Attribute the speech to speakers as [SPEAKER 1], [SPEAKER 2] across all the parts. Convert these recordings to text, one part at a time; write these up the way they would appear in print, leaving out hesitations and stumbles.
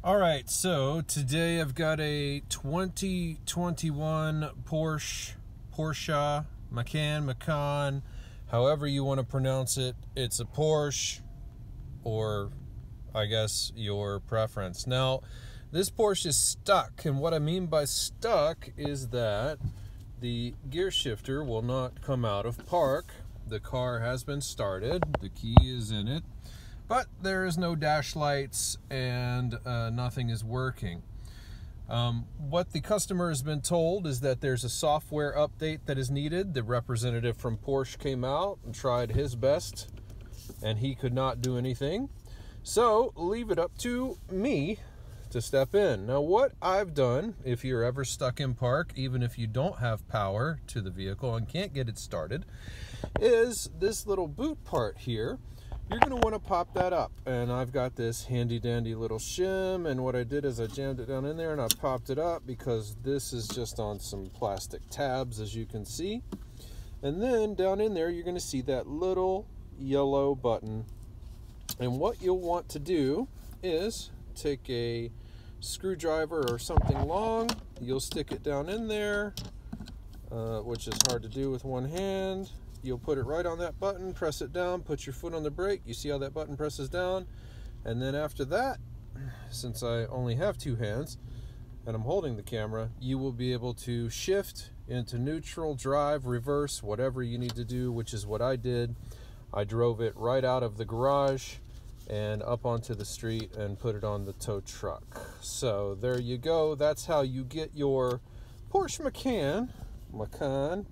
[SPEAKER 1] All right, so today I've got a 2021 Porsche Macan, however you want to pronounce it. It's a Porsche, or I guess your preference. Now, this Porsche is stuck, and what I mean by stuck is that the gear shifter will not come out of park. The car has been started, the key is in it, but there is no dash lights and nothing is working. What the customer has been told is that there's a software update that is needed. The representative from Porsche came out and tried his best, and he could not do anything. So leave it up to me to step in. Now, what I've done, if you're ever stuck in park, even if you don't have power to the vehicle and can't get it started, is this little boot part here. You're going to want to pop that up, and I've got this handy dandy little shim, and what I did is I jammed it down in there and I popped it up because this is just on some plastic tabs, as you can see. And then down in there you're going to see that little yellow button, and what you'll want to do is take a screwdriver or something long, you'll stick it down in there, which is hard to do with one hand. You'll put it right on that button, press it down, put your foot on the brake. You see how that button presses down? And then after that, since I only have two hands and I'm holding the camera, you will be able to shift into neutral, drive, reverse, whatever you need to do, which is what I did. I drove it right out of the garage and up onto the street and put it on the tow truck. So there you go. That's how you get your Porsche Macan,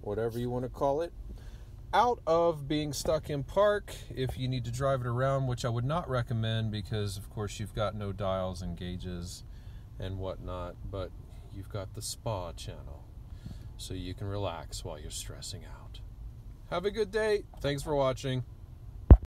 [SPEAKER 1] whatever you want to call it, out of being stuck in park. If you need to drive it around, which I would not recommend because of course you've got no dials and gauges and whatnot, but you've got the spa channel so you can relax while you're stressing out. Have a good day. Thanks for watching.